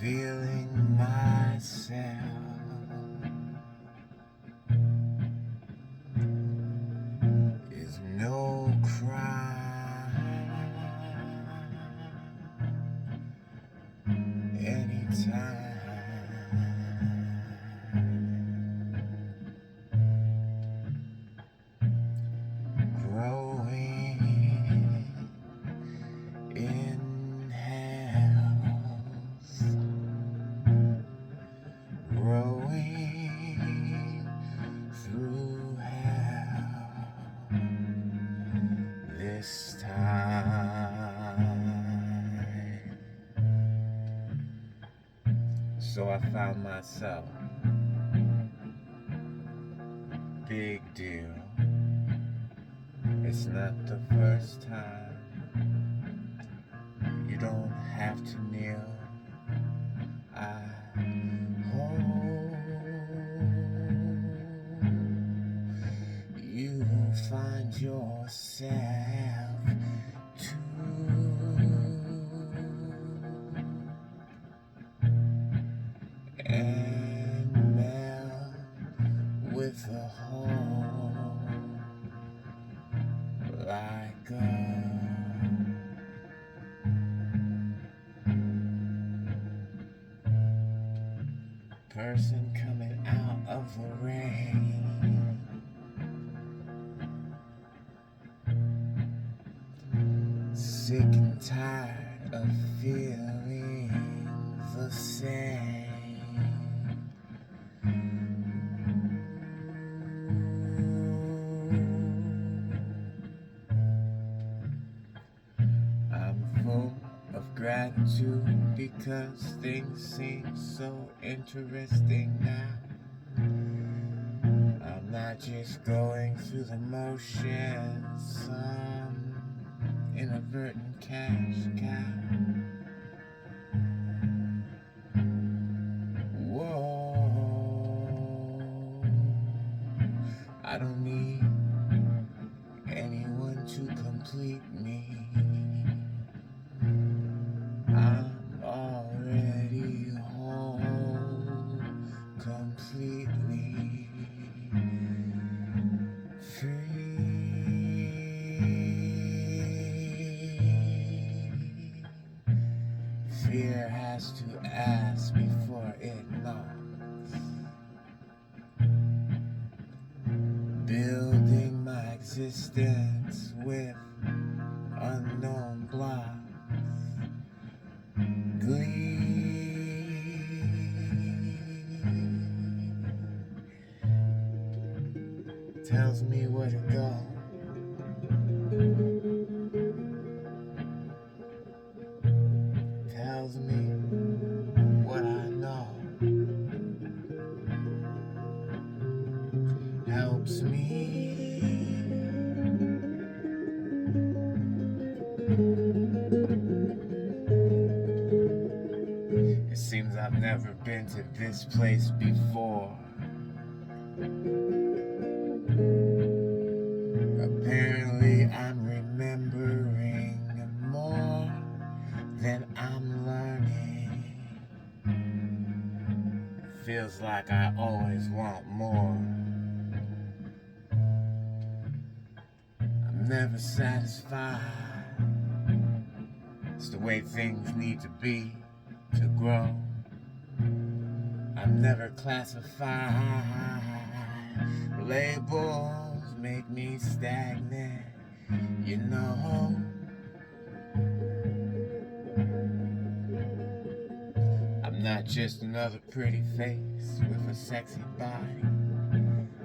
feeling myself is no crime. Anytime growing in health, growing through hell this time. So I found myself, big deal. It's not the first time. You don't have to kneel. I hope you find yourself too, and melt with the whole like a person coming out of the rain. Sick and tired of feeling the same. I'm full of gratitude because things seem so interesting now. I'm not just going through the motions, I'm inadvertent cash cow. Whoa, I don't need anyone to complete me. I'm already whole, completely free. Fear has to ask before it knocks. Building my existence with unknown blocks. Glee tells me where to go. Tells me what I know. Helps me. It seems I've never been to this place before. Apparently I'm remembering more than I'm learning. Feels like I always want more. I'm never satisfied. It's the way things need to be to grow. I'm never classified. Labels make me stagnant, you know. I'm not just another pretty face with a sexy body.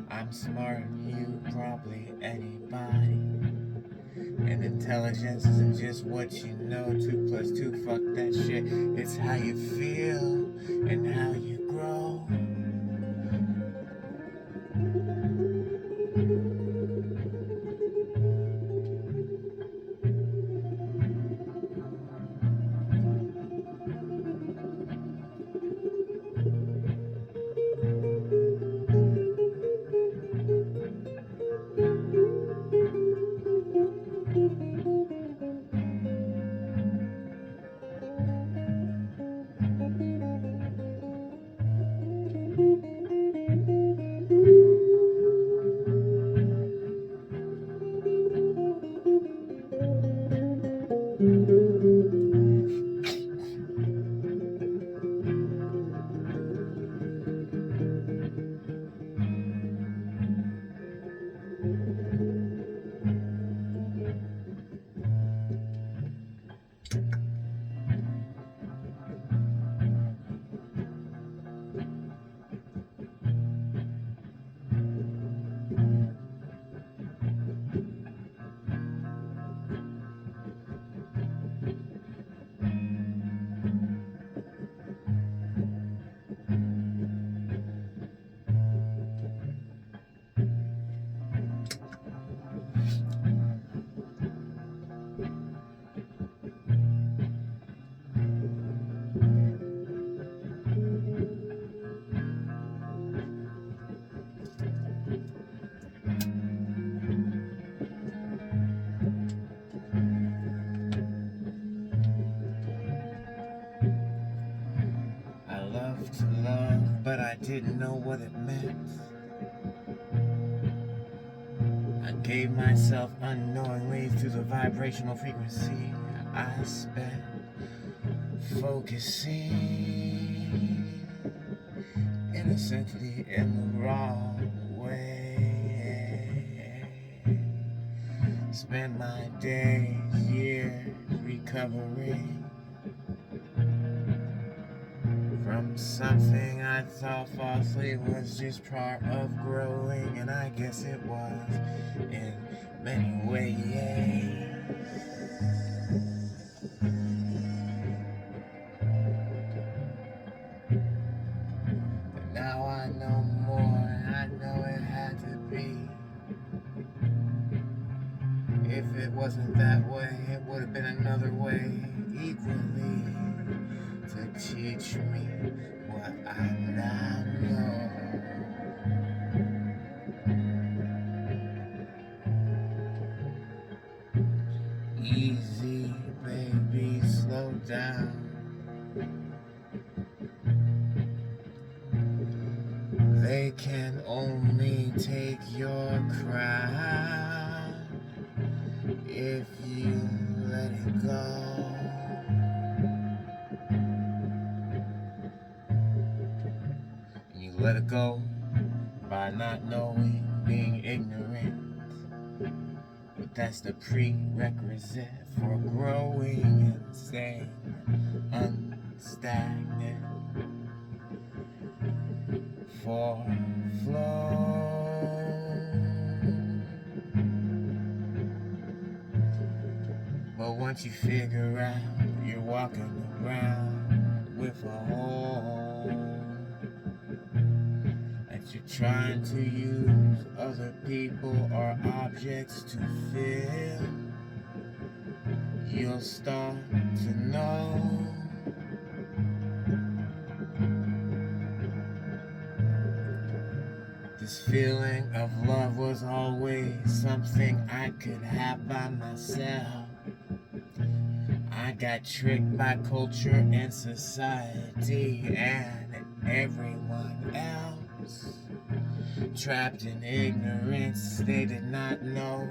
I'm smarter than you, probably anybody. And intelligence isn't just what you know. 2 plus 2, fuck that shit. It's how you feel and how you grow. I didn't know what it meant. I gave myself unknowingly through the vibrational frequency I spent focusing innocently in the wrong way. Spent my days, years recovering from something I thought falsely was just part of growing, and I guess it was in many ways. And now I know more, and I know it had to be. If it wasn't that way, it would have been another way equally to teach me what I now know. Easy, baby, slow down. They can only take your crown if you let it go. You let it go by not knowing, being ignorant. But that's the prerequisite for growing and staying unstagnant. For flow. But once you figure out you're walking around with a hole that you're trying to use other people or objects to fill, you'll start to know this feeling of love was always something I could have by myself. I got tricked by culture and society and everyone else. Trapped in ignorance, they did not know,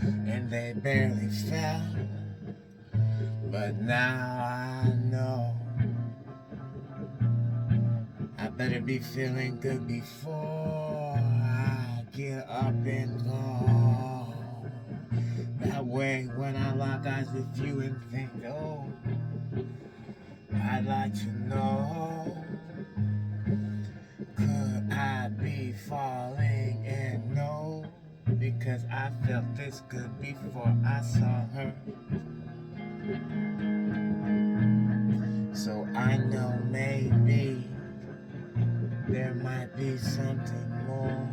and they barely felt. But now I know I better be feeling good before I get up and go. That way, when I lock eyes with you and think, oh, I'd like to know, could I be falling in? No, because I felt this good before I saw her. So I know maybe there might be something more.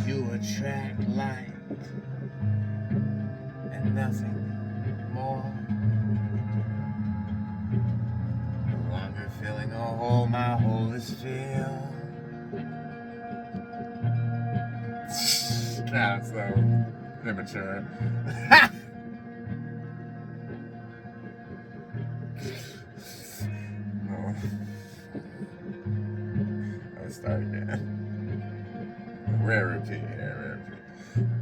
You attract light and nothing more. No longer feeling a hole, my hole is filled. That's so premature. No. Let's start again. Rare repeat.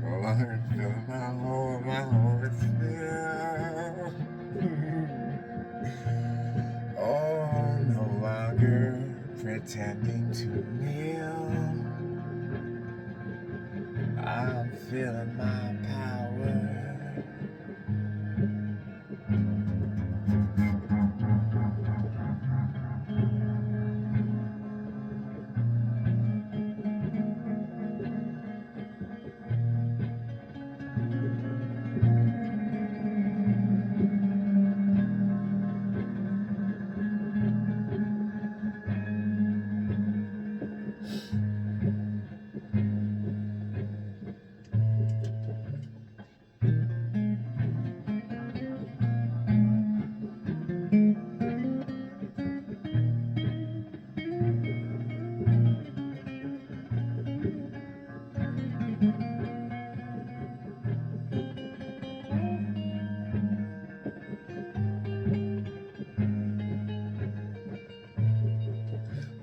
No longer feeling my hole is filled. Oh, no longer pretending to kneel. I'm feeling my power.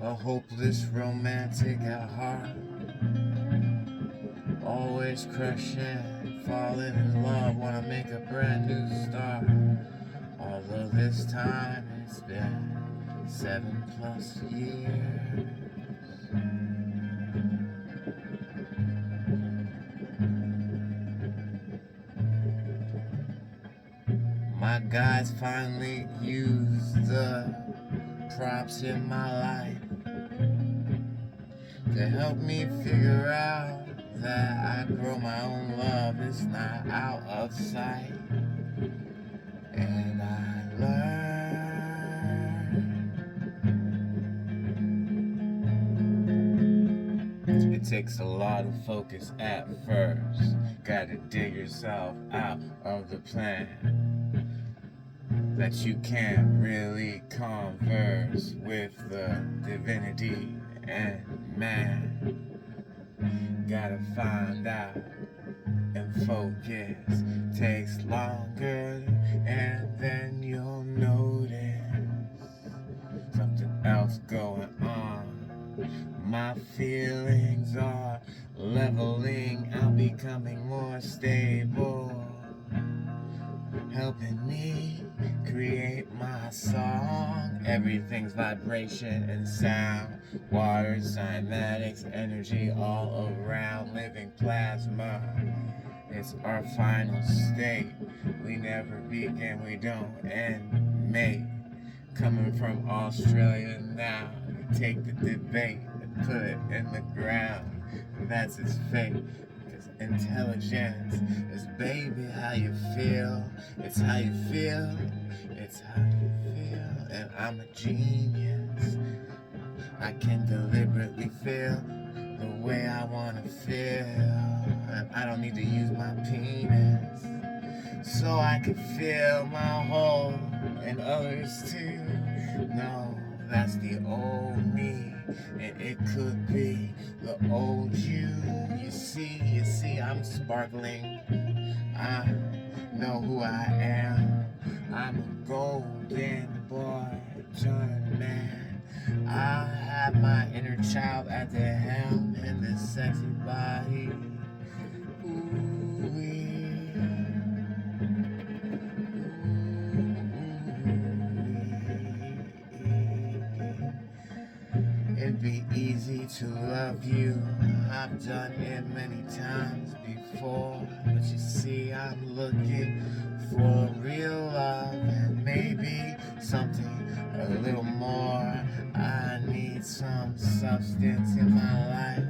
a hopeless romantic at heart, always crushing, falling in love, wanna make a brand new start. Although this time it's been 7+ years. My guys finally used the props in my life to help me figure out that I grow my own love, it's not out of sight. And I learned it takes a lot of focus at first. Gotta dig yourself out of the plan, that you can't really converse with the divinity and man. Gotta find out and focus, takes longer, and then you'll notice something else going on. My feelings are leveling out, becoming more stable, helping me create my song. Everything's vibration and sound, water, cymatics, energy all around, living plasma. It's our final state. We never begin, we don't end, mate. Coming from Australia now, take the debate and put it in the ground. That's its fate. Intelligence is, baby, how you feel. It's how you feel. It's how you feel. And I'm a genius. I can deliberately feel the way I wanna feel. And I don't need to use my penis, so I can feel my whole and others too. No, that's the old me, and it could be the old you. You see, I'm sparkling. I know who I am. I'm a golden boy turned man. I have my inner child at the helm in this sexy body. It'd be easy to love you. I've done it many times before, but you see, I'm looking for real love and maybe something a little more. I need some substance in my life,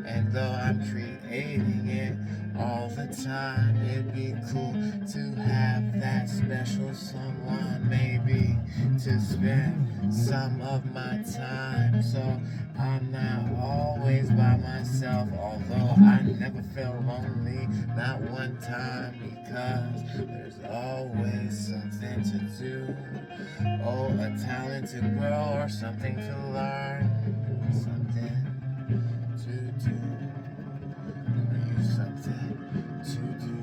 and though I'm creating it all the time, it'd be cool to have that special someone, maybe to spend some of my time, so I'm not always by myself. Although I never felt lonely, not one time, because there's always something to do. Oh, a talent to grow or something to learn, something to do. Something to do,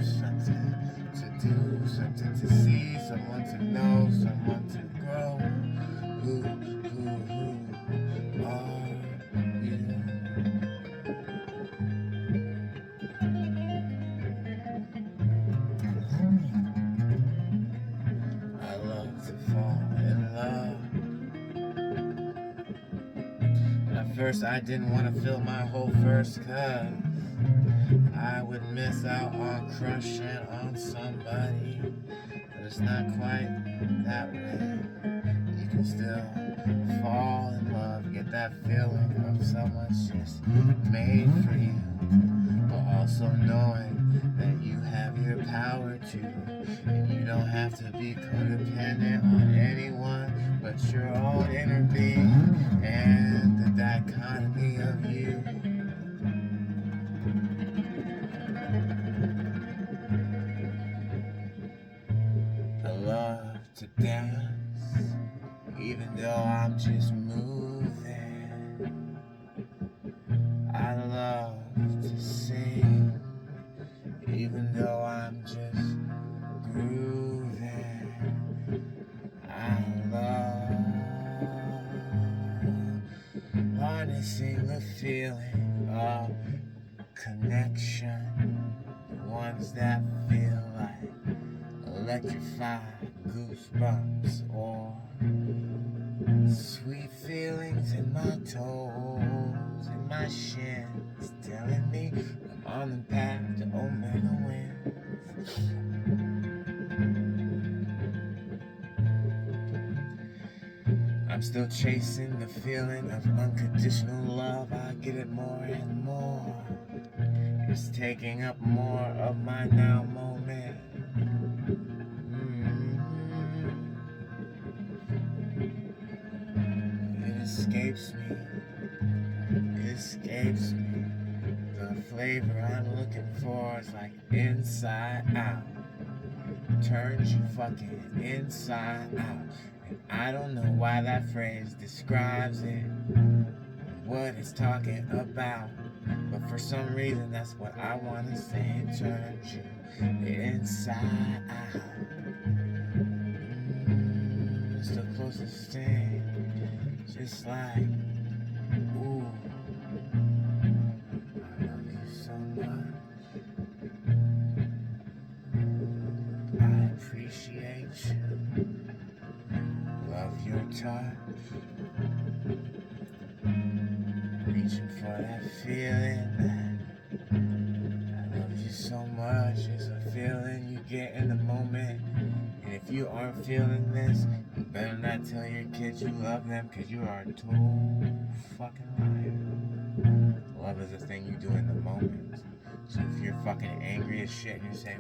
something to do, something to see, someone to know, someone to grow. Who are you? I love to fall in love. At first I didn't want to fill my whole verse, 'cause I would miss out on crushing on somebody. But it's not quite that way. You can still fall in love, get that feeling of someone's just made for you, but also knowing that you have your power too, and you don't have to be codependent on anyone but your own inner being and the dichotomy of you. I love to dance, even though I'm just moving. I love to sing, even though I'm just grooving. I love missing the feeling of connection, the ones that feel like electrified goosebumps or sweet feelings in my toes, in my shins, telling me I'm on the path to Omega Winds. I'm still chasing the feeling of unconditional love. I get it more and more. It's taking up more of my now moment. It escapes me. It escapes me. The flavor I'm looking for is like inside out. Turns you fucking inside out. And I don't know why that phrase describes it, what it's talking about. But for some reason that's what I want to say. It turns you inside out. It's the closest thing. Just like, ooh, I love you so much. I appreciate you. Love your touch. Reaching for that feeling that I love you so much. It's a feeling you get in the moment. And if you aren't feeling this, you better not tell your kids you love them, because you are a total fucking liar. Love is a thing you do in the moment. So if you're fucking angry as shit and you say,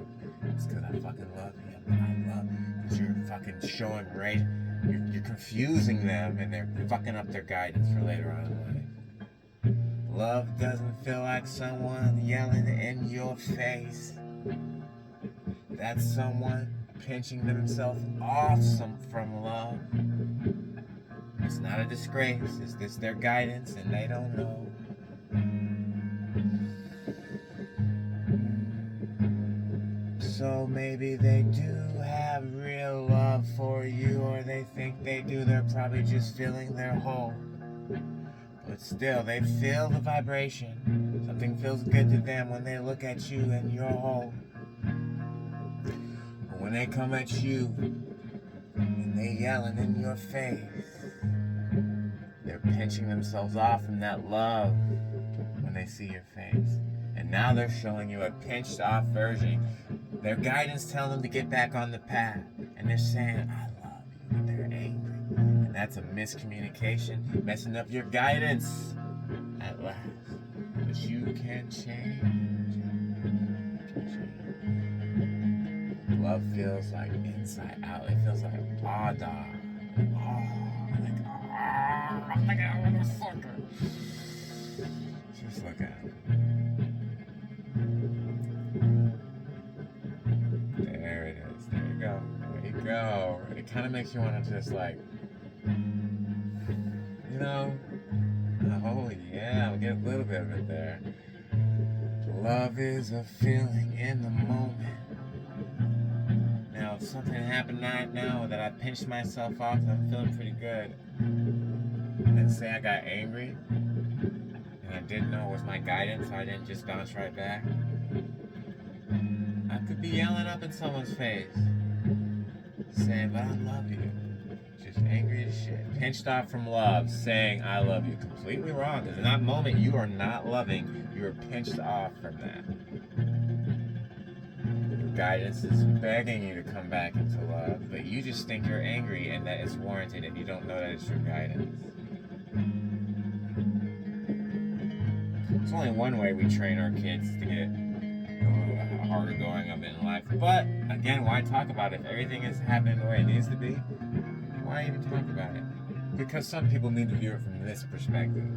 it's because I fucking love you, but I love you, because you're fucking showing right, you're confusing them and they're fucking up their guidance for later on in life. Love doesn't feel like someone yelling in your face. That's someone pinching themselves off from love. It's not a disgrace, it's just their guidance and they don't know. So maybe they do have real love for you, or they think they do, they're probably just feeling their whole. But still, they feel the vibration. Something feels good to them when they look at you and you're whole. But when they come at you and they yelling in your face, they're pinching themselves off from that love when they see your face. And now they're showing you a pinched off version. Their guidance telling them to get back on the path. And they're saying, I love you, but they're angry. And that's a miscommunication, messing up your guidance at last. But you can change. Love feels like inside out. It feels like ah-da. Like a motherfucker. Just look at him. There it is. There you go. There you go. It kind of makes you want to just like, you know, oh yeah, I'll get a little bit of it there. Love is a feeling in the moment. Now, if something happened right now that I pinched myself off, I'm feeling pretty good. And say I got angry, and I didn't know it was my guidance, so I didn't just bounce right back. I could be yelling up in someone's face, saying, but I love you. Just angry as shit. Pinched off from love, saying, I love you. Completely wrong, because in that moment, you are not loving. You are pinched off from that. Your guidance is begging you to come back into love, but you just think you're angry and that it's warranted, and you don't know that it's your guidance. There's only one way we train our kids to get harder going up in life. But again, why talk about it? If everything is happening the way it needs to be, why even talk about it? Because some people need to view it from this perspective.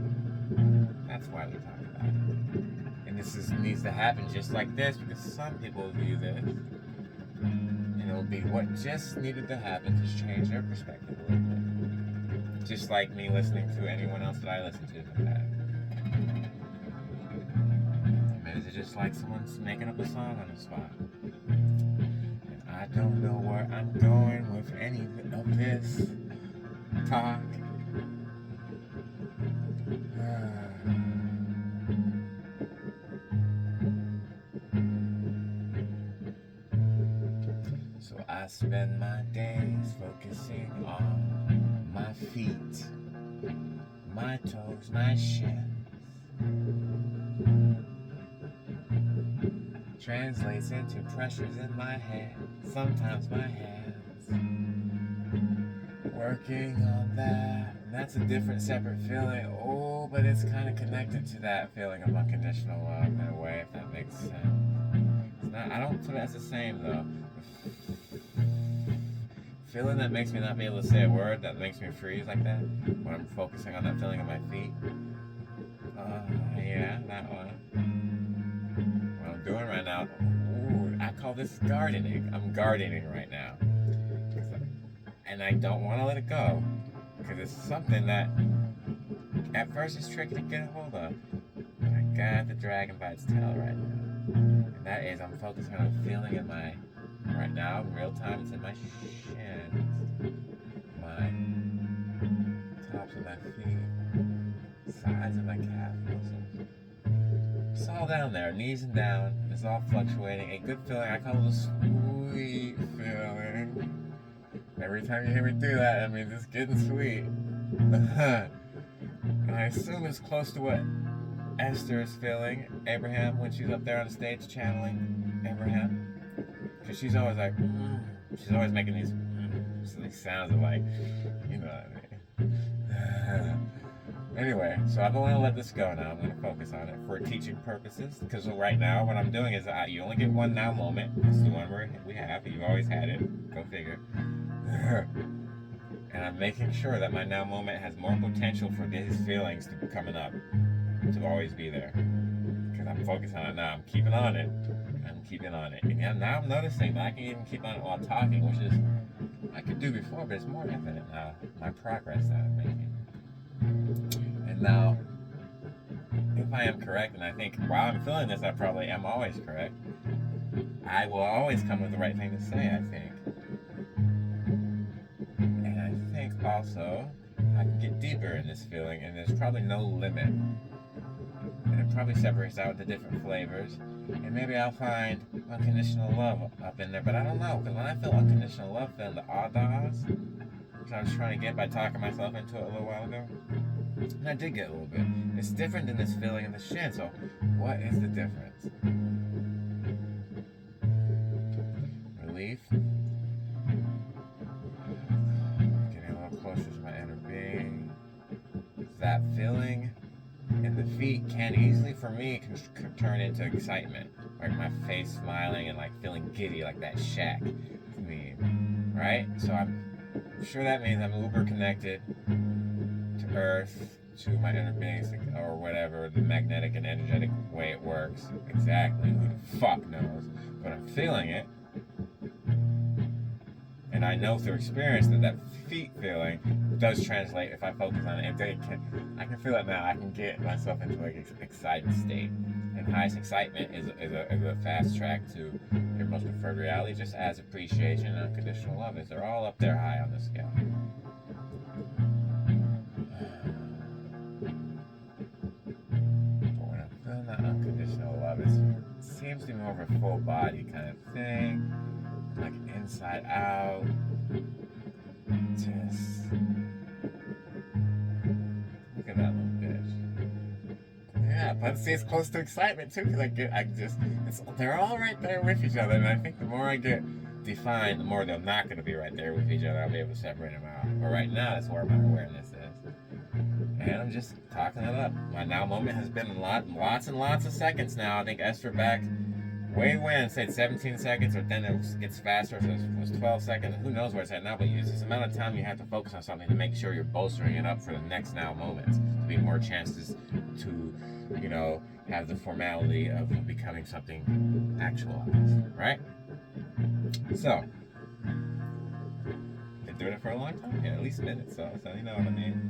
That's why we talk about it. And this needs to happen just like this, because some people view this, and it'll be what just needed to happen to change their perspective a little bit. Just like me listening to anyone else that I listen to in the past. Is it just like someone's making up a song on the spot? And I don't know where I'm going with any of this talk. spend my days focusing on my feet, my toes, my shins. Translates into pressures in my head, sometimes my hands. Working on that, and that's a different, separate feeling. Oh, but it's kind of connected to that feeling of unconditional love in a way, if that makes sense. It's not, I don't put it as the same though. Feeling that makes me not be able to say a word, that makes me freeze like that, when I'm focusing on that feeling of my feet. Yeah, that one. What I'm doing right now, ooh, I call this gardening. I'm gardening right now. And I don't want to let it go, because it's something that at first it's tricky to get a hold of, but I got the dragon by its tail right now. And that is, I'm focusing on a feeling in my, right now in real time, it's in my shins, my tops of my feet, sides of my calf muscles. It's all down there, knees and down. It's all fluctuating. A good feeling. I call it a sweet feeling. Every time you hear me do that, I mean, it's getting sweet. And I assume it's close to what Esther is feeling, Abraham, when she's up there on the stage channeling Abraham. Because she's always like, she's always making these sounds of like, you know what I mean. Anyway, so I don't want to let this go now. I'm going to focus on it for teaching purposes. Because right now, what I'm doing is you only get one now moment. It's the one we have. You've always had it. Go figure. And I'm making sure that my now moment has more potential for these feelings to be coming up, to always be there. Because I'm focused on it now. I'm keeping on it. I'm keeping on it. And now I'm noticing that I can even keep on it while talking, which is I could do before, but it's more evident now. My progress that I'm making. And now, if I am correct, and I think while I'm feeling this, I probably am always correct, I will always come with the right thing to say, I think. And I think also, I can get deeper in this feeling, and there's probably no limit. And it probably separates out the different flavors. And maybe I'll find unconditional love up in there, but I don't know, because when I feel unconditional love, feeling the ahs, which I was trying to get by talking myself into it a little while ago, and I did get a little bit. It's different than this feeling in the shin, so what is the difference? Relief. Getting a little closer to my inner being. That feeling in the feet can easily, for me, turn into excitement. Like my face smiling and like feeling giddy, like that shack meme, right? So I'm sure that means I'm uber connected to Earth, to my inner beings, or whatever, the magnetic and energetic way it works. Exactly, who the fuck knows? But I'm feeling it. And I know through experience that that feet feeling does translate if I focus on it. I can feel it now. I can get myself into like an excited state. And highest excitement is a fast track to your most preferred reality, just as appreciation and unconditional love is. They're all up there high on the scale. But when I'm feeling that unconditional love, it seems to be more of a full body kind of thing. Like inside out. Just look at that little bitch. Yeah, but see, it's close to excitement too, because they're all right there with each other, and I think the more I get defined, the more they're not going to be right there with each other. I'll be able to separate them out. But right now, that's where my awareness is, and I'm just talking it up. My now moment has been lots and lots of seconds now. I think Esther back way when said 17 seconds, or then it gets faster, so it was 12 seconds. Who knows where it's at now, but it's the amount of time you have to focus on something to make sure you're bolstering it up for the next now moments, to be more chances to, you know, have the formality of becoming something actualized, right? So, been doing it for a long time, yeah, at least minutes, so you know what I mean.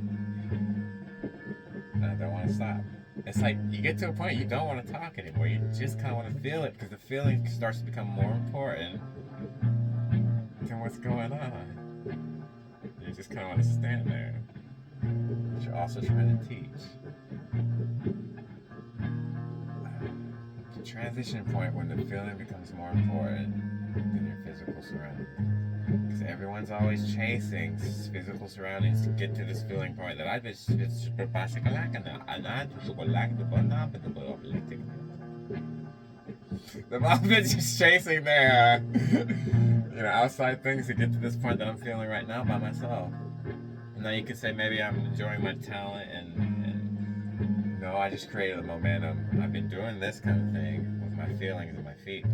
And I don't want to stop. It's like you get to a point you don't want to talk anymore. You just kind of want to feel it, because the feeling starts to become more important than what's going on. You just kind of want to stand there. But you're also trying to teach. The transition point when the feeling becomes more important than your physical surroundings. Because everyone's always chasing physical surroundings to get to this feeling point that they've all been just chasing their, outside things to get to this point that I'm feeling right now by myself. And now you could say maybe I'm enjoying my talent and no, I just created a momentum. I've been doing this kind of thing with my feelings and my feet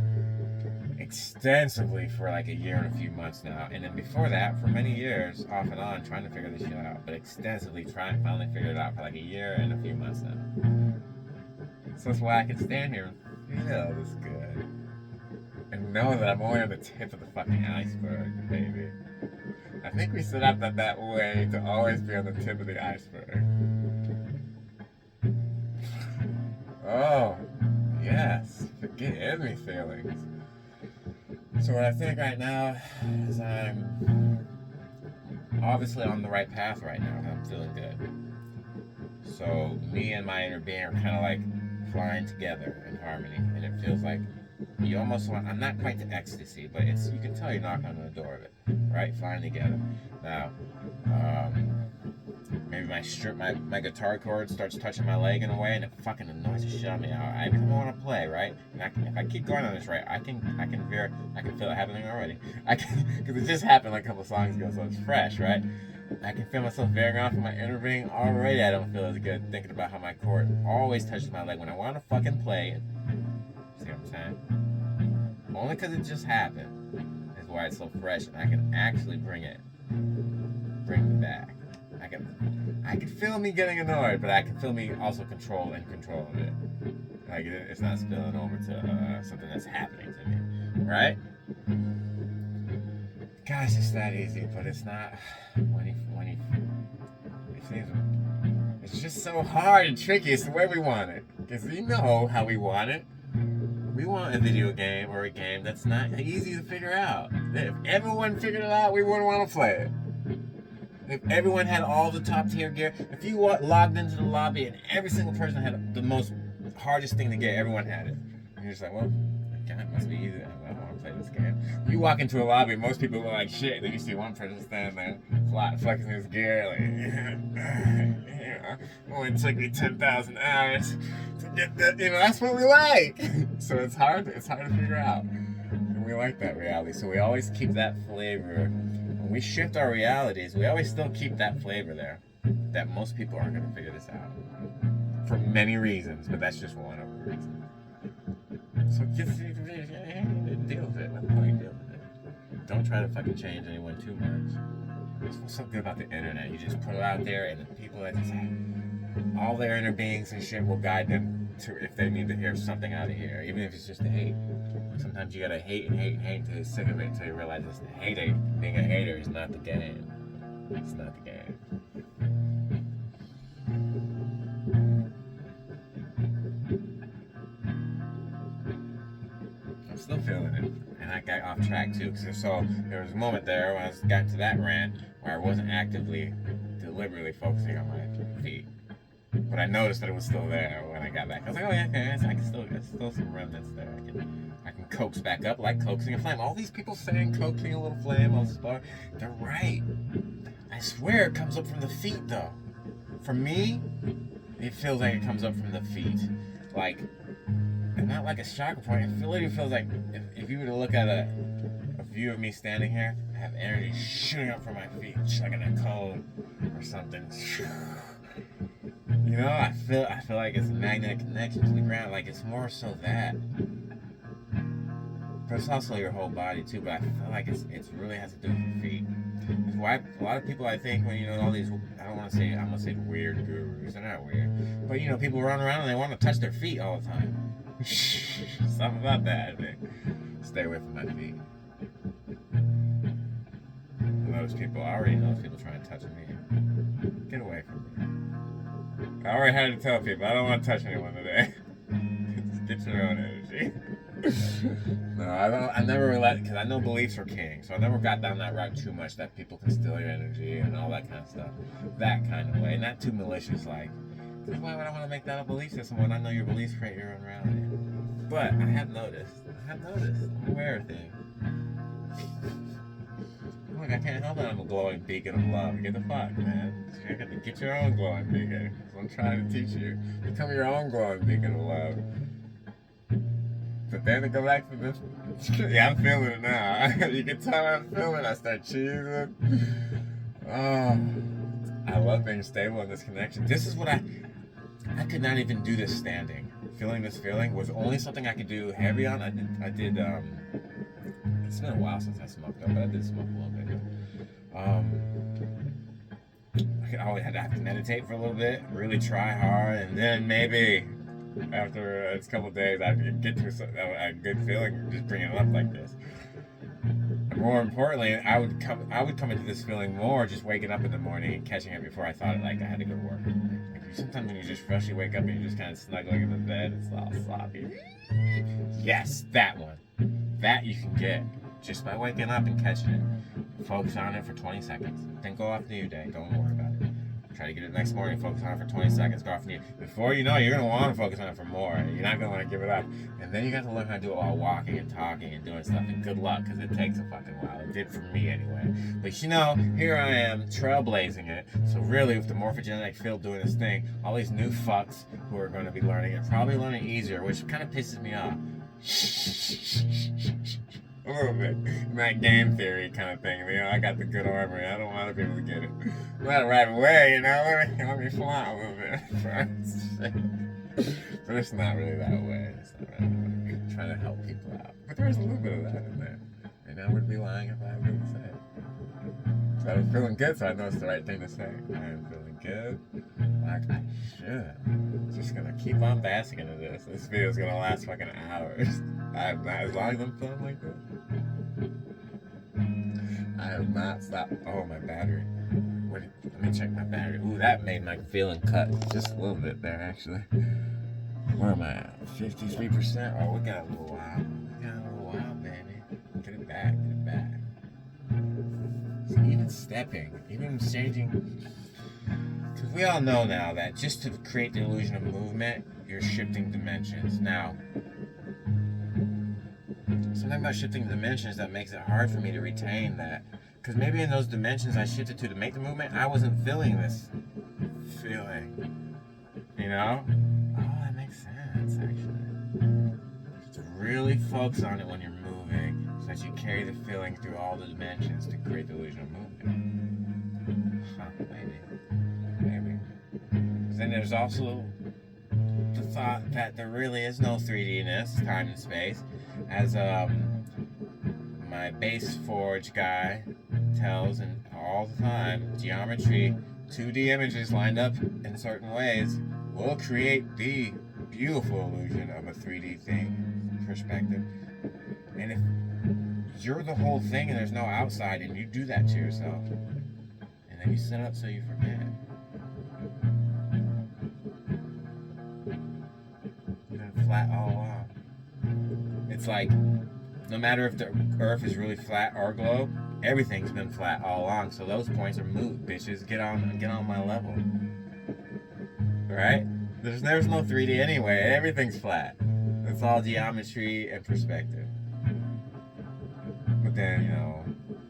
extensively for like a year and a few months now. And then before that, for many years, off and on, trying to figure this shit out. But extensively finally figured it out for like a year and a few months now. So that's why I can stand here and feel this good. And know that I'm only on the tip of the fucking iceberg, baby. I think we set up that way to always be on the tip of the iceberg. Oh, yes. Forget any feelings. So what I think right now is I'm obviously on the right path right now. I'm feeling good. So me and my inner being are kind of like flying together in harmony. And it feels like you almost want, I'm not quite to ecstasy, but it's, you can tell you're knocking on the door of it, right? Flying together. Now, maybe my guitar cord starts touching my leg in a way, and it fucking annoys the shit out of me. I even want to play, right? And if I keep going on this, right, I can feel it happening already. Because it just happened like a couple songs ago, so it's fresh, right? I can feel myself veering off in my inner being already. I don't feel as good thinking about how my cord always touches my leg when I want to fucking play it. See what I'm saying? Only because it just happened is why it's so fresh, and I can actually bring it back. I can feel me getting annoyed, but I can feel me also in control of it. Like it's not spilling over to something that's happening to me, right? Gosh, it's that easy, but it's not. It's just so hard and tricky. It's the way we want it, because we know how we want it. We want a video game or a game that's not easy to figure out. If everyone figured it out, we wouldn't want to play it. If everyone had all the top tier gear, if you logged into the lobby and every single person had the most hardest thing to get, everyone had it. And you're just like, well, God, it must be easy. I don't want to play this game. You walk into a lobby, most people look like shit. Then you see one person standing there, flexing his gear, like, only took me 10,000 hours to get that. That's what we like. So it's hard to figure out. And we like that reality. So we always keep that flavor. When we shift our realities, we always still keep that flavor there. That most people aren't going to figure this out. For many reasons, but that's just one of the reasons. So just deal with it. Let the fucking deal with it. Don't try to fucking change anyone too much. That's what's so good about the internet. You just put it out there, and the people that just have all their inner beings and shit will guide them to if they need to hear something out of here, even if it's just a hate. Sometimes you gotta hate until you're sick of it, until you realize it's the hater. Being a hater is not the game. It's not the game. I'm still feeling it, and I got off track too. So there was a moment there when I got to that rant where I wasn't actively, deliberately focusing on my feet, but I noticed that it was still there when I got back. I was like, oh yeah, okay, there's still some remnants there. I can coax back up like coaxing a flame. All these people saying coaxing a little flame, all this spark, they're right. I swear it comes up from the feet though. For me, it feels like it comes up from the feet. Like, and not like a chakra point. It literally feels like if you were to look at a view of me standing here, I have energy shooting up from my feet, like in a cone or something. I feel like it's a magnetic connection to the ground. Like it's more so that. But it's also your whole body too, but I feel like it really has to do with your feet. That's why a lot of people, I think, when all these, I'm gonna say weird gurus, they're not weird, but people run around and they want to touch their feet all the time. Something about that, I think. Stay away from my feet. I already know those people trying to touch me. Get away from me. I already had to tell people, I don't want to touch anyone today. Just get your own energy. No, I never related, because I know beliefs are king, so I never got down that route too much, that people can steal your energy and all that kind of stuff. That kind of way, not too malicious, like, why would I want to make that a belief system when I know your beliefs create your own reality? But I have noticed, I'm aware of things. Look, I can't help it. I'm a glowing beacon of love. Get the fuck, man. You got to get your own glowing beacon. That's what I'm trying to teach you. Become your own glowing beacon of love. But then to go back to this, yeah, I'm feeling it now. You can tell I'm feeling it. I start cheesing. Oh, I love being stable in this connection. This is what I could not even do this standing. Feeling this feeling was only something I could do heavy on. I did it's been a while since I smoked though, but I did smoke a little bit. I always had to have to meditate for a little bit, really try hard, and then maybe after a couple of days I could get to a good feeling just bringing it up like this. And more importantly, I would come into this feeling more just waking up in the morning and catching it before I thought I had to go to work. Sometimes when you just freshly wake up and you're just kind of snuggling in the bed, it's all sloppy. Yes, that one. That you can get just by waking up and catching it. Focus on it for 20 seconds. Then go off to your day. Don't worry about it. Try to get it next morning. Focus on it for 20 seconds. Go off to your... Before you know it, you're going to want to focus on it for more. You're not going to want to give it up. And then you got to learn how to do it while walking and talking and doing stuff. And good luck, because it takes a fucking while. It did for me anyway. But here I am, trailblazing it. So really, with the morphogenetic field doing this thing, all these new fucks who are going to be learning it, probably learning easier, which kind of pisses me off. A little bit. That game theory kind of thing. I got the good armory. I don't want to be able to get it. Not right away, Let me fly a little bit. But it's not really that way. It's not really that way. I'm trying to help people out. But there's a little bit of that in there. And I would be lying if I didn't say it. So I was feeling good, so I know it's the right thing to say. I am feeling good. Like I should. Just gonna keep on basking into this. This video's gonna last fucking hours. As long as I'm feeling like this. I have not stopped. Oh, my battery. Let me check my battery. Ooh, that made my feeling cut just a little bit there, actually. Where am I at? 53%? Oh, we got a little while. Baby. Get it back. See, even stepping, even changing. Because we all know now that just to create the illusion of movement, you're shifting dimensions. Now, something about shifting dimensions that makes it hard for me to retain that. Because maybe in those dimensions I shifted to make the movement, I wasn't feeling this feeling. Oh, that makes sense, actually. To really focus on it when you're moving, so that you carry the feeling through all the dimensions to create the illusion of movement. Huh, maybe. Then there's also the thought that there really is no 3D-ness, time and space, as my base forge guy tells, and all the time, geometry, 2D images lined up in certain ways will create the beautiful illusion of a 3D thing perspective. And if you're the whole thing and there's no outside, and you do that to yourself, and then you set up so you forget. Flat all along. It's like, no matter if the earth is really flat or globe, everything's been flat all along. So those points are moot, bitches. Get on my level. Right? There's no 3D anyway. Everything's flat. It's all geometry and perspective. But then,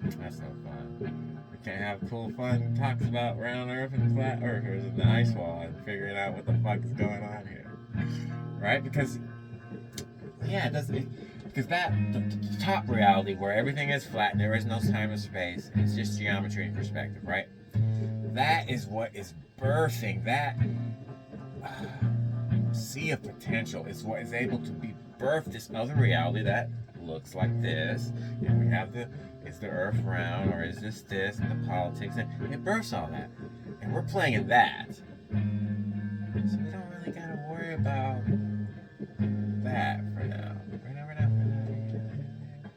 that's no fun. We can't have cool fun talks about round earth and flat earthers and the ice wall and figuring out what the fuck is going on here. Right? Because, because the top reality where everything is flat and there is no time or space, it's just geometry and perspective, right? That is what is birthing that sea of potential. It's what is able to be birthed this other reality that looks like this. And we have is the earth round, or is this, and the politics, and it births all that. And we're playing in that. So we don't really gotta worry about that for now.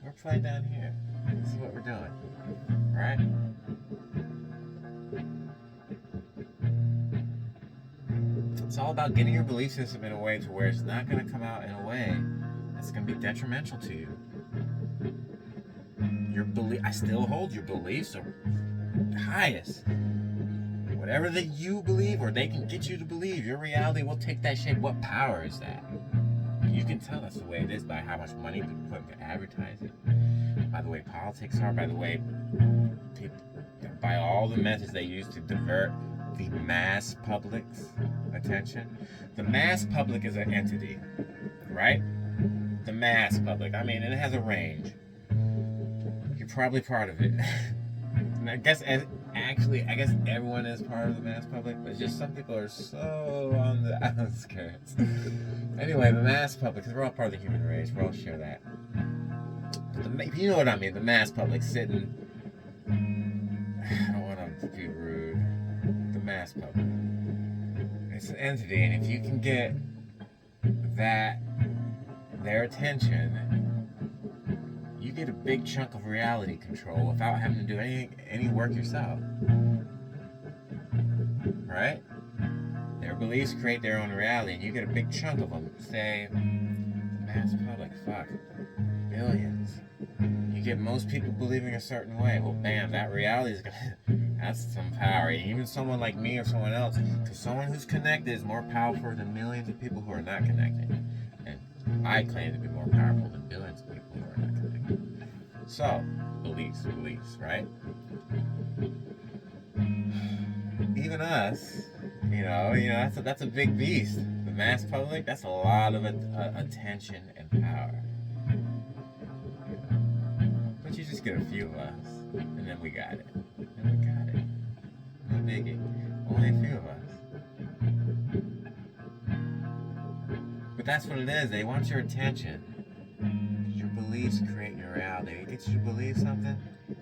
We're playing down here. This is what we're doing. Right? It's all about getting your belief system in a way to where it's not going to come out in a way that's going to be detrimental to you. I still hold your beliefs are the highest. Whatever that you believe or they can get you to believe, your reality will take that shape. What power is that? You can tell that's the way it is by how much money we put into advertising. by the way politics are, by the way people, by all the methods they use to divert the mass public's attention. The mass public is an entity, right? The mass public. I mean, it has a range. You're probably part of it. And I guess everyone is part of the mass public, but it's just some people are so on the outskirts. Anyway, the mass public, because we're all part of the human race, we all share that. But you know what I mean, the mass public sitting, I don't want to be rude, the mass public. It's an entity, and if you can get their attention, you get a big chunk of reality control without having to do any work yourself. Right? Their beliefs create their own reality, and you get a big chunk of them. Say, the mass public, fuck, billions. You get most people believing a certain way. Well, bam, that reality is gonna, that's some power. Even someone like me or someone else, because someone who's connected is more powerful than millions of people who are not connected. And I claim to be more powerful than billions of people who are not connected. So, beliefs, right? Even us, that's a big beast. The mass public, that's a lot of attention and power. But you just get a few of us, and then we got it. No biggie. Only a few of us. But that's what it is. They want your attention. Your beliefs create your reality. It gets you to believe something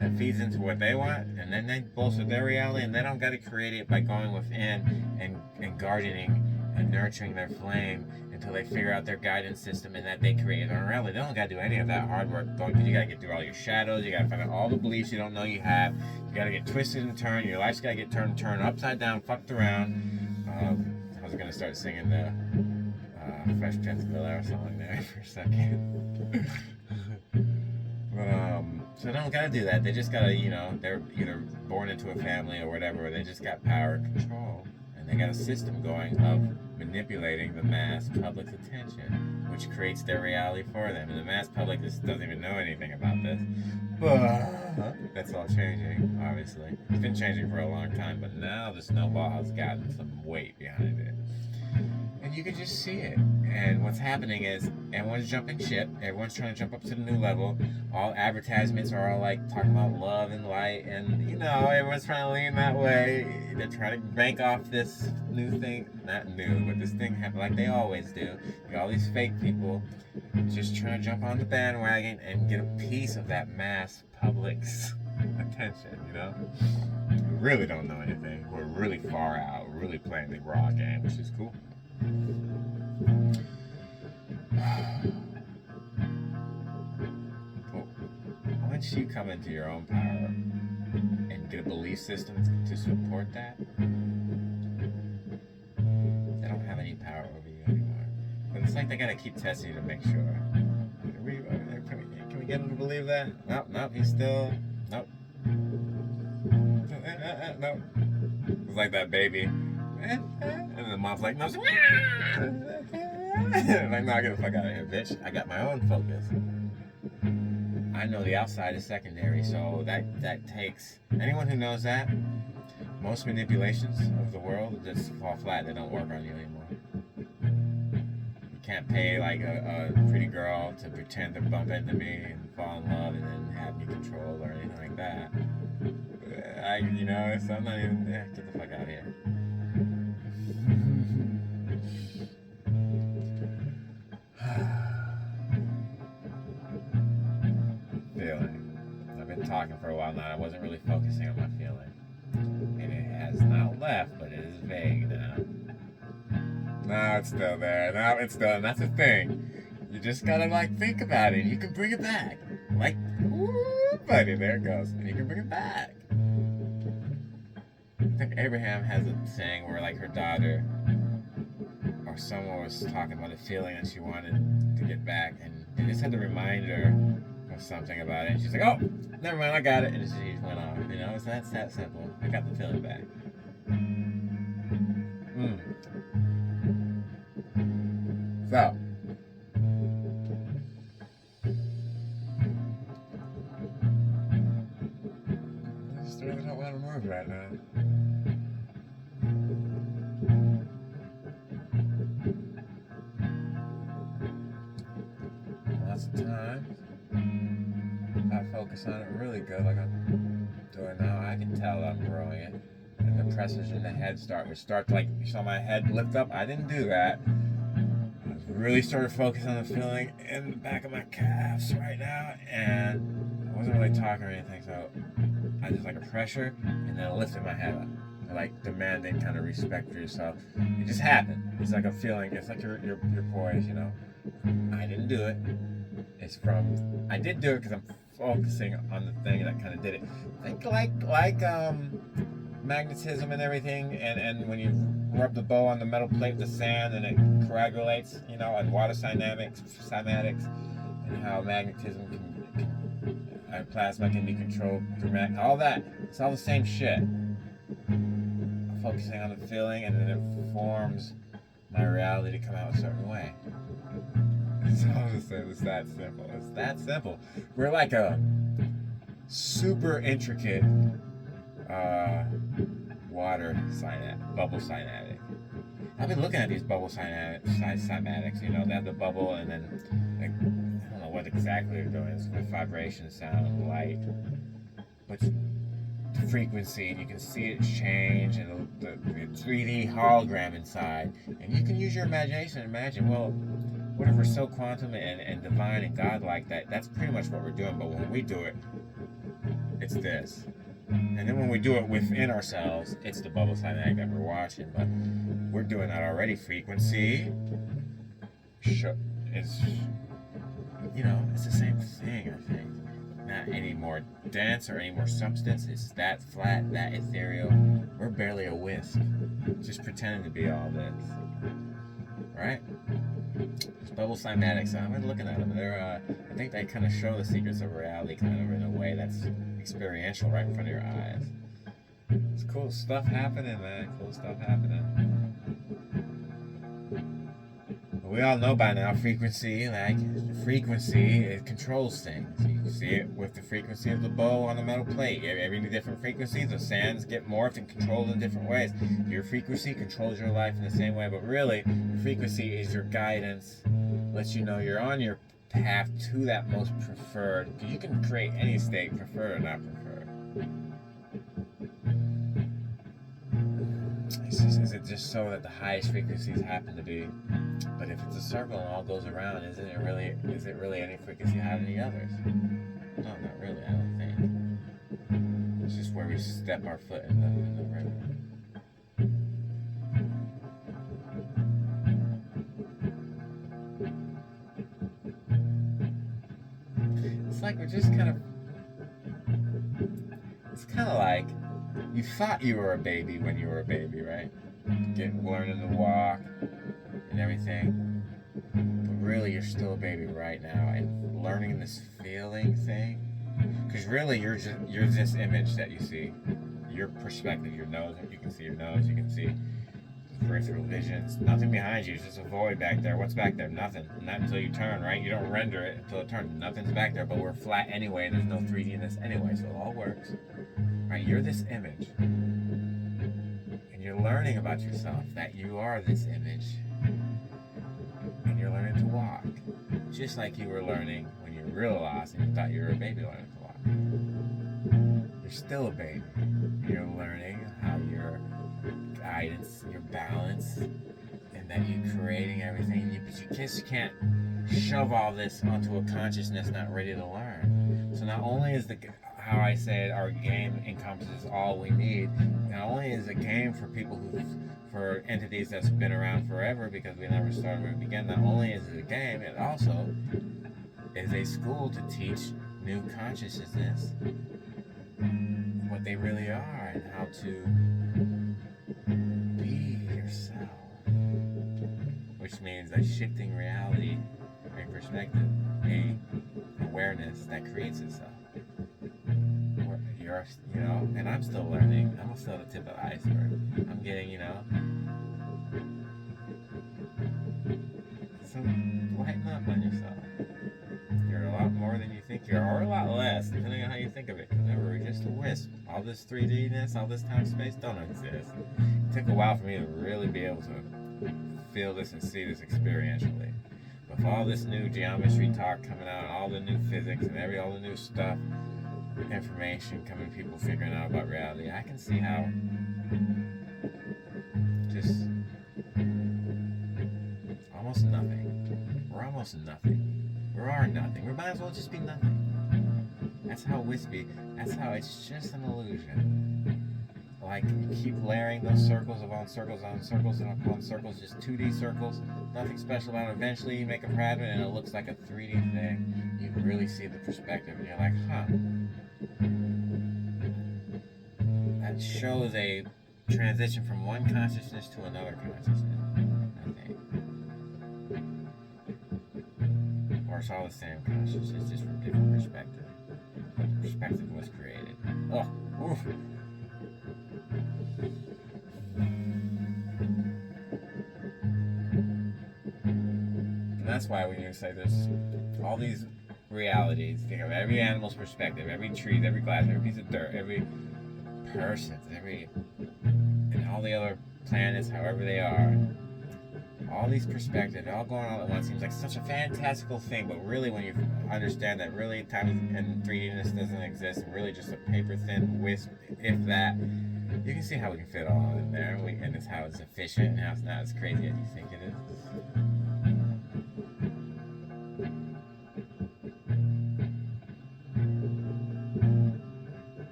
that feeds into what they want, and then they bolster their reality, and they don't got to create it by going within and gardening and nurturing their flame until they figure out their guidance system and that they create their own reality. They don't got to do any of that hard work. You got to get through all your shadows. You got to find out all the beliefs you don't know you have. You got to get twisted and turned. Your life's got to get turned upside down, fucked around. I was going to start singing the Fresh Prince of Bel-Air song there for a second. So they don't gotta do that. They just gotta, they're either born into a family or whatever, or they just got power and control. And they got a system going of manipulating the mass public's attention, which creates their reality for them. And the mass public just doesn't even know anything about this. But that's all changing, obviously. It's been changing for a long time, but now the snowball has gotten some weight behind it. And you can just see it. And what's happening is everyone's jumping ship. Everyone's trying to jump up to the new level. All advertisements are all like talking about love and light. And, everyone's trying to lean that way. They're trying to bank off this new thing. Not new, but this thing happened like they always do. You got all these fake people just trying to jump on the bandwagon and get a piece of that mass public's attention, We really don't know anything. We're really far out. We're really playing the raw game, which is cool. Once you come into your own power and get a belief system to support that, they don't have any power over you anymore. But it's like they gotta keep testing you to make sure. Can we get him to believe that? Nope, he's still, nope. Nope. It's like that baby. And the mom's like, no, like, no, get the fuck out of here, bitch. I got my own focus. I know the outside is secondary, so that takes anyone who knows that. Most manipulations of the world just fall flat. They don't work on you anymore. You can't pay like a pretty girl to pretend to bump into me and fall in love and then have me controlled or anything like that. So I'm not even there. Get the fuck out of here. Feeling. I've been talking for a while now. I wasn't really focusing on my feeling. And it has not left, but it is vague now. No, it's still there. No, it's still, and that's the thing. You just gotta think about it. You can bring it back. Ooh, buddy, there it goes. And you can bring it back. I think Abraham has a saying where her daughter or someone was talking about a feeling that she wanted to get back, and they just had to remind her of something about it. And she's like, "Oh, never mind, I got it," and she went off. So that's that simple. I got the feeling back. So just really don't want to move right now. Lots of times, if I focus on it really good, like I'm doing now, I can tell I'm growing it. And the pressures in the head start to like, you saw my head lift up. I didn't do that. I really started focusing on the feeling in the back of my calves right now, and I wasn't really talking or anything, so I just like a pressure, and then I lifted my head up, like demanding kind of respect for yourself. It just happened. It's like a feeling. It's like your poise, you know. I didn't do it. I did do it because I'm focusing on the thing that kind of did it. Think like magnetism and everything, and when you rub the bow on the metal plate with the sand and it coagulates, you know, and water cymatics, and how magnetism and plasma can be controlled through all that. It's all the same shit. I'm focusing on the feeling, and then it forms my reality to come out a certain way. It's that simple. It's that simple. We're like a super intricate bubble cymatic. I've been looking at these bubble cymatics. You know, they have the bubble, and then like, I don't know what exactly they're doing. It's with vibration, sound, light, but the frequency, and you can see it change, and the 3D hologram inside, and you can use your imagination and imagine, well, what if we're so quantum and divine and godlike that's pretty much what we're doing, but when we do it, it's this. And then when we do it within ourselves, it's the bubble cymatic that we're watching, but we're doing that already. Frequency is, you know, it's the same thing, I think. Not any more dense or any more substance. It's that flat, that ethereal. We're barely a wisp, just pretending to be all this, right? These bubble cymatics, I've been looking at them. I think they kind of show the secrets of reality, kind of in a way that's experiential, right in front of your eyes. It's cool stuff happening, man. Cool stuff happening. We all know by now, frequency, it controls things. You can see it with the frequency of the bow on the metal plate. Every different frequency, the sands get morphed and controlled in different ways. Your frequency controls your life in the same way, but really, frequency is your guidance, lets you know you're on your path to that most preferred, because you can create any state, preferred or not preferred. Is it just so that the highest frequencies happen to be? But if it's a circle and all goes around, is it really any frequency higher than the others? No, not really, I don't think. It's just where we step our foot in the river. It's like we're just it's kind of like you thought you were a baby when you were a baby, right? Learning to walk and everything, but really you're still a baby right now, and learning this feeling thing, because really you're this image that you see, your perspective, your nose, you can see your nose, you can see peripheral visions, nothing behind you, it's just a void back there. What's back there? Nothing. Not until you turn, right? You don't render it until it turns. Nothing's back there, but we're flat anyway, and there's no 3D in this anyway, so it all works, right? You're this image, and you're learning about yourself that you are this image, and you're learning to walk, just like you were learning when you were real lost and you thought you were a baby learning to walk. You're still a baby. You're learning how your guidance, your balance, and that you're creating everything. But you just can't shove all this onto a consciousness not ready to learn. So not only is how I say it, our game encompasses all we need. Not only is a game for people for entities that's been around forever, because we never started when we began. Not only is it a game, it also is a school to teach new consciousness what they really are and how to be yourself, which means a shifting reality, a perspective, a awareness that creates itself. You know, and I'm still learning. I'm still at the tip of the iceberg. I'm getting, you know, so lighten up on yourself. You're a lot more more than you think you are, or a lot less, depending on how you think of it. Because remember, we're just a wisp. All this 3D-ness, all this time-space don't exist. It took a while for me to really be able to feel this and see this experientially. With all this new geometry talk coming out, all the new physics and all the new stuff, information coming, people figuring out about reality, I can see how just almost nothing. We're almost nothing. We are nothing. We might as well just be nothing. That's how wispy. That's how it's just an illusion. Like, you keep layering those circles upon circles on circles and upon circles, just 2D circles, nothing special about it. Eventually you make a pattern and it looks like a 3D thing. You really see the perspective and you're like, huh. That shows a transition from one consciousness to another consciousness, I think. Or it's all the same consciousness, just from different perspective. But the perspective was created. Oh, oof. And that's why when you say there's all these realities, think of every animal's perspective, every tree, every glass, every piece of dirt, every person, and all the other planets, however they are, all these perspectives, all going on at once seems like such a fantastical thing, but really when you understand that really time and 3Dness doesn't exist, and really just a paper-thin wisp, if that, you can see how we can fit all in there, and it's how it's efficient, and how it's not as crazy as you think it is.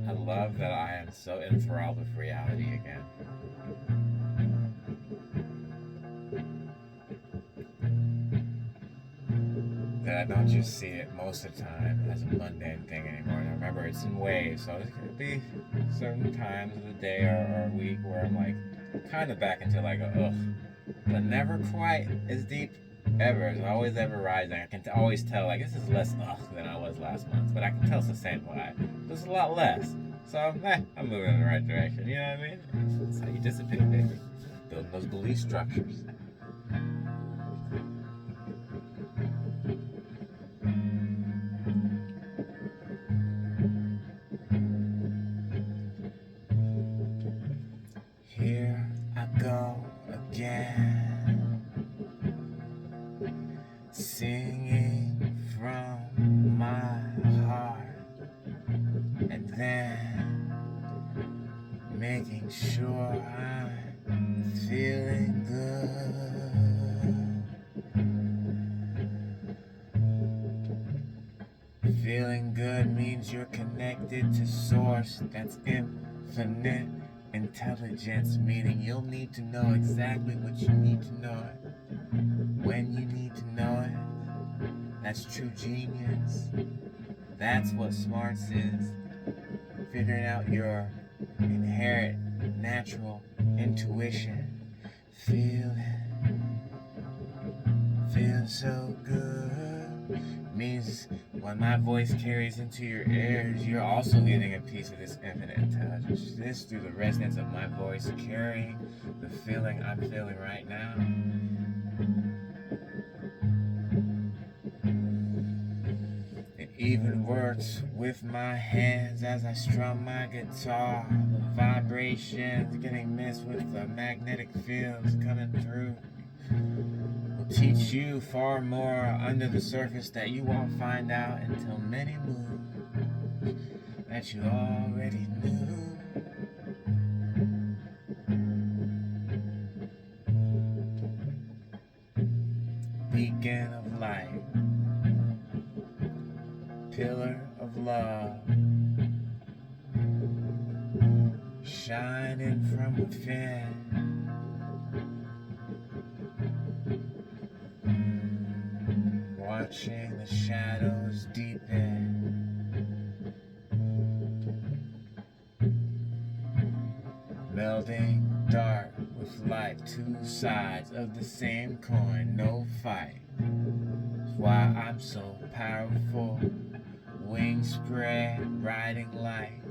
I love that I am so enthralled with reality again. That I don't just see it most of the time as a mundane thing anymore. And I remember it's in waves, so it could be certain times of the day or week where I'm like kind of back into like a ugh, but never quite as deep ever. It's always ever rising. I can always tell like this is less ugh than I was last month, but I can tell it's the same vibe. There's a lot less. So I'm moving in the right direction. You know what I mean? That's how you dissipate, baby. Building those belief structures. Here I go again, singing from my heart, and then making sure I'm feeling good. Feeling good means you're connected to source that's infinite intelligence, meaning you'll need to know exactly what you need to know it, when you need to know it. That's true genius. That's what smarts is. Figuring out your inherent natural intuition. Feel so good. Means when my voice carries into your ears, you're also getting a piece of this infinite intelligence. This through the resonance of my voice, carrying the feeling I'm feeling right now. It even works with my hands as I strum my guitar. The vibrations getting mixed with the magnetic fields coming through. Teach you far more under the surface that you won't find out until many moons that you already knew. Beacon of light, pillar of love, shining from within. Watching the shadows deepen, melding dark with light, two sides of the same coin, no fight. That's why I'm so powerful, wings spread, riding light.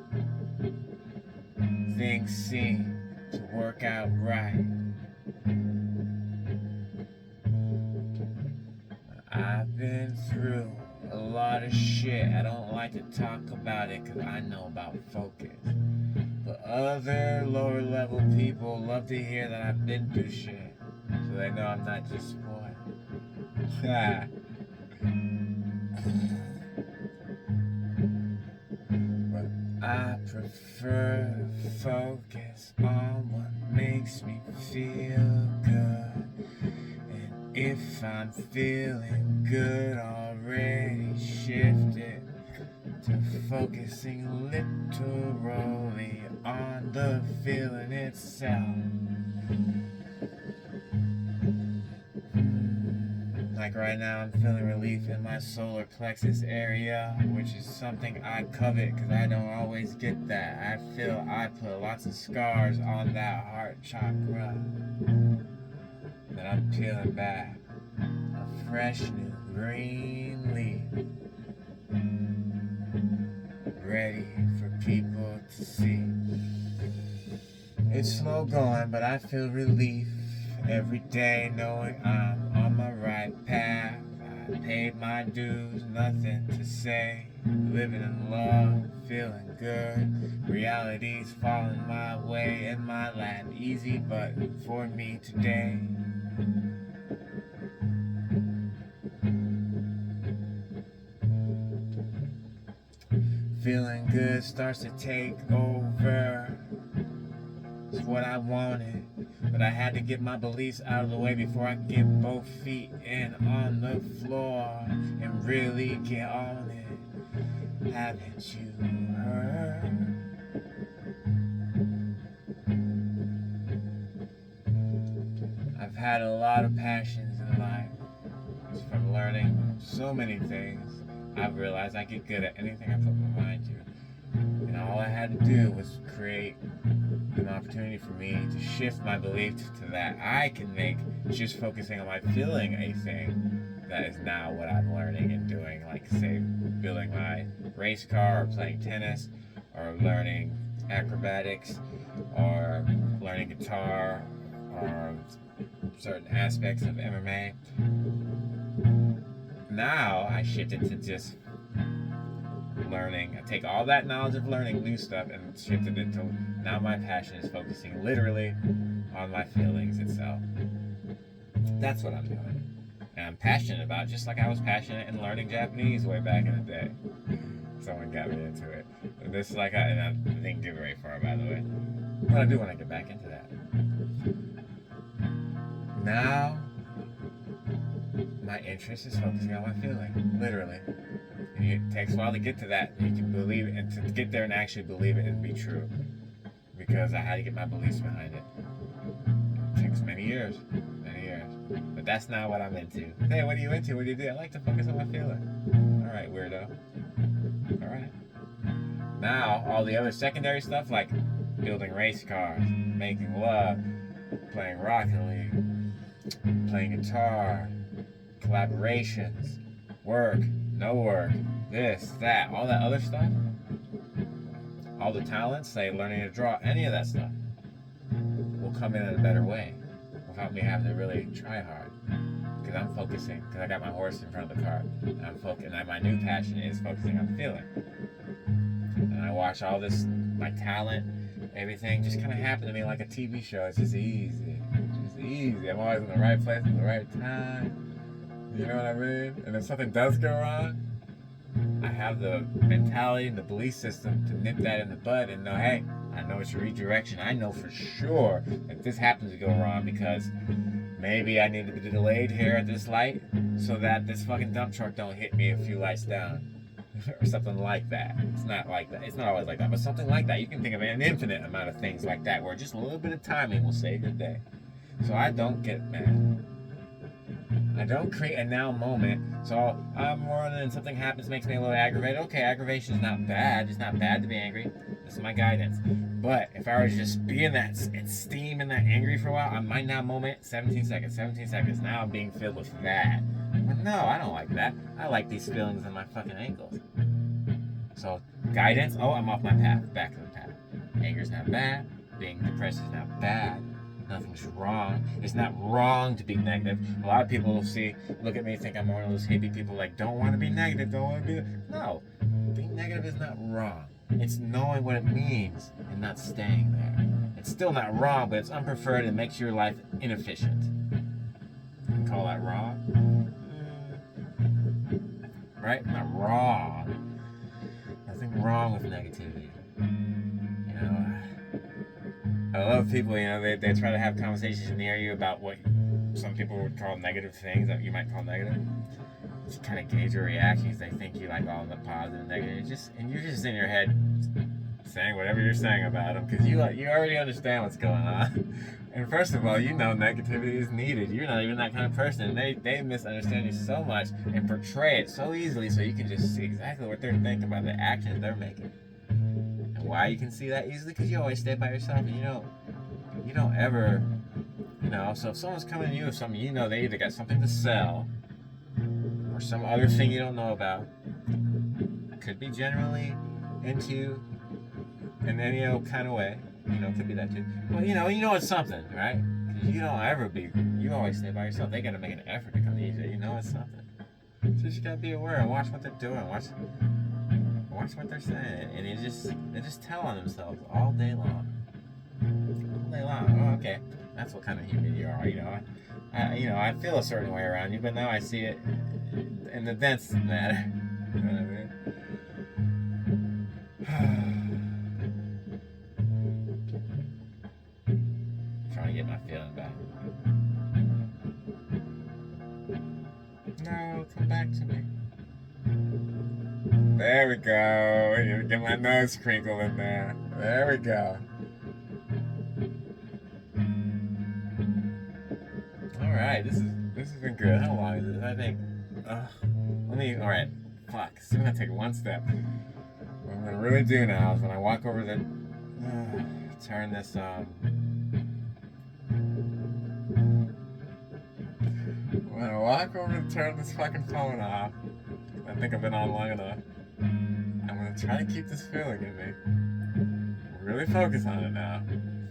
things seem to work out right. I've been through a lot of shit. I don't like to talk about it because I know about focus. But other lower level people love to hear that I've been through shit, so they know I'm not just spoiled. But I prefer to focus on what makes me feel good. And if I'm feeling good, already shifted to focusing literally on the feeling itself. Like right now, I'm feeling relief in my solar plexus area, which is something I covet because I don't always get that. I feel I put lots of scars on that heart chakra that I'm peeling back. A fresh new green leaf, ready for people to see. It's slow going, but I feel relief every day knowing I'm on my right path. I paid my dues, nothing to say. Living in love, feeling good. Reality's falling my way in my lap. Easy button for me today. Feeling good starts to take over. It's what I wanted, but I had to get my beliefs out of the way before I could get both feet in on the floor and really get on it. Haven't you heard? I've had a lot of passions in life. From learning so many things, I've realized I get good at anything I put my mind to. And all I had to do was create an opportunity for me to shift my belief to that I can make just focusing on my feeling a thing. That is now what I'm learning and doing, like say building my race car or playing tennis or learning acrobatics or learning guitar or certain aspects of MMA. Now I shifted to just learning. I take all that knowledge of learning new stuff and shifted it to now my passion is focusing literally on my feelings itself. That's what I'm doing. And I'm passionate about it, just like I was passionate in learning Japanese way back in the day. Someone got me into it. And this is like and I didn't get very far, by the way. But I do want to get back into that. Now my interest is focusing on my feeling, literally. And it takes a while to get to that. You can believe it, and to get there and actually believe it and be true. Because I had to get my beliefs behind it. It takes many years. But that's not what I'm into. Hey, what are you into? What do you do? I like to focus on my feeling. Alright, weirdo. Alright. Now, all the other secondary stuff like building race cars, making love, playing Rocket League, playing guitar, collaborations, work, no work, this, that, all that other stuff, all the talents, say learning to draw, any of that stuff will come in a better way without me having to really try hard. Because I'm focusing, because I got my horse in front of the cart, and I'm focusing, and my new passion is focusing on feeling. And I watch all this, my talent, everything just kind of happen to me like a TV show. It's just easy. I'm always in the right place at the right time. You know what I mean? And if something does go wrong, I have the mentality and the belief system to nip that in the bud and know, hey, I know it's a redirection. I know for sure that this happens to go wrong because maybe I need to be delayed here at this light so that this fucking dump truck don't hit me a few lights down. Or something like that. It's not like that. It's not always like that, but something like that. You can think of an infinite amount of things like that where just a little bit of timing will save your day. So I don't get mad. I don't create a now moment. So I'm running and something happens, makes me a little aggravated. Okay, aggravation is not bad. It's not bad to be angry. This is my guidance. But if I were to just be in that steam and that angry for a while, I might now moment 17 seconds. Now I'm being filled with that. But no, I don't like that. I like these feelings in my fucking ankles. So guidance. Oh, I'm off my path. Back to the path. Anger's not bad. Being depressed is not bad. Nothing's wrong. It's not wrong to be negative. A lot of people look at me, think I'm one of those hippie people like, don't want to be negative, don't want to be. No, being negative is not wrong. It's knowing what it means and not staying there. It's still not wrong, but it's unpreferred and makes your life inefficient. You can call that wrong? Right? Not wrong. Nothing wrong with negativity. You know, I love people, they try to have conversations near you about what some people would call negative things that you might call negative. Just kind of gauge your reactions. They think you like all the positive and negative. And you're just in your head saying whatever you're saying about them because you already understand what's going on. And first of all, negativity is needed. You're not even that kind of person. They misunderstand you so much and portray it so easily so you can just see exactly what they're thinking about the actions they're making. And why you can see that easily? Because you always stay by yourself and you don't ever, so if someone's coming to you with something, they either got something to sell or some other thing you don't know about. Could be generally into in any kind of way. Could be that too. Well, it's something, right? Because you always stay by yourself. They got to make an effort to come to you. It's something. So you got to be aware and watch what they're doing. Watch what they're saying. And they just tell on themselves all day long. All day long. Oh, okay. That's what kind of human you are, I feel a certain way around you, but now I see it in the dense matter. You know what I mean? Trying to get my feeling back. No, come back to me. There we go. Get my nose crinkled in there. There we go. Alright, this has been good. How long is this? I think. Alright. Fuck. So I'm gonna take one step. What I'm gonna really do now is when I walk over to turn this when I walk over to turn this fucking phone off, I think I've been on long enough. I'm gonna try to keep this feeling in me. Really focus on it now.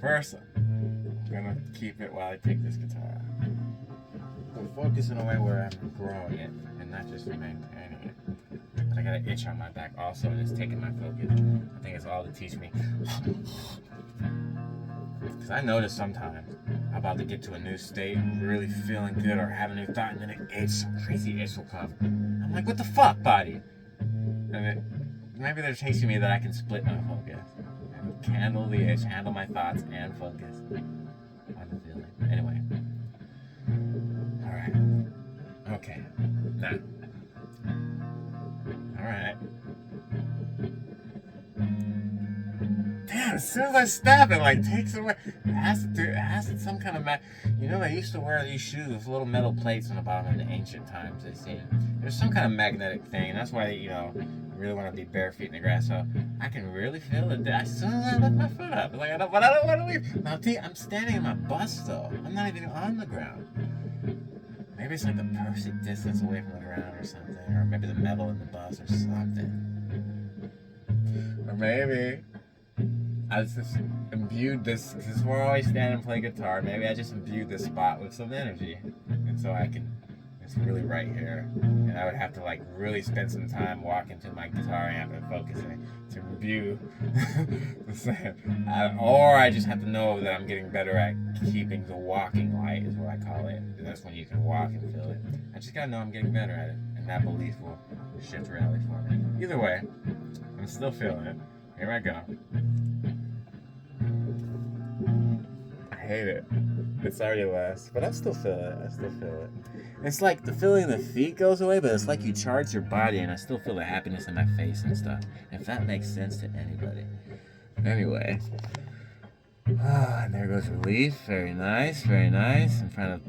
First, I'm gonna keep it while I take this guitar out. I'm focusing in a way where I'm growing it and not just maintaining it. But I got an itch on my back also, and it's taking my focus. I think it's all to teach me. Because I notice sometimes I'm about to get to a new state, really feeling good or have a new thought, and then an itch, some crazy itch will come. I'm like, what the fuck, body? And maybe they're teaching me that I can split my focus and handle the itch, handle my thoughts, and focus on the feeling. Anyway. Alright. Okay. Now. Alright. Damn, as soon as I stop it, takes away. It has to some kind of they used to wear these shoes with little metal plates on the bottom in the ancient times, they say. There's some kind of magnetic thing, and that's why, really want to be bare feet in the grass, so I can really feel it as soon as I lift my foot up. I don't want to leave. Now, I'm standing in my bus, though. I'm not even on the ground. Maybe it's like the perfect distance away from the ground or something, or maybe the metal in the bus or something. Or maybe I just imbued this is where I always stand and play guitar. Maybe I just imbued this spot with some energy, and so it's really right here, and I would have to really spend some time walking to my guitar amp and focusing to imbue the sound. Or I just have to know that I'm getting better at keeping the walking light, is what I call it. That's when you can walk and feel it. I just gotta know I'm getting better at it, and that belief will shift reality for me. Either way, I'm still feeling it. Here I go. I hate it. It's already less, but I still feel it. It's like the feeling in the feet goes away, but it's like you charge your body, and I still feel the happiness in my face and stuff. If that makes sense to anybody. Anyway. And there goes relief. Very nice. In front of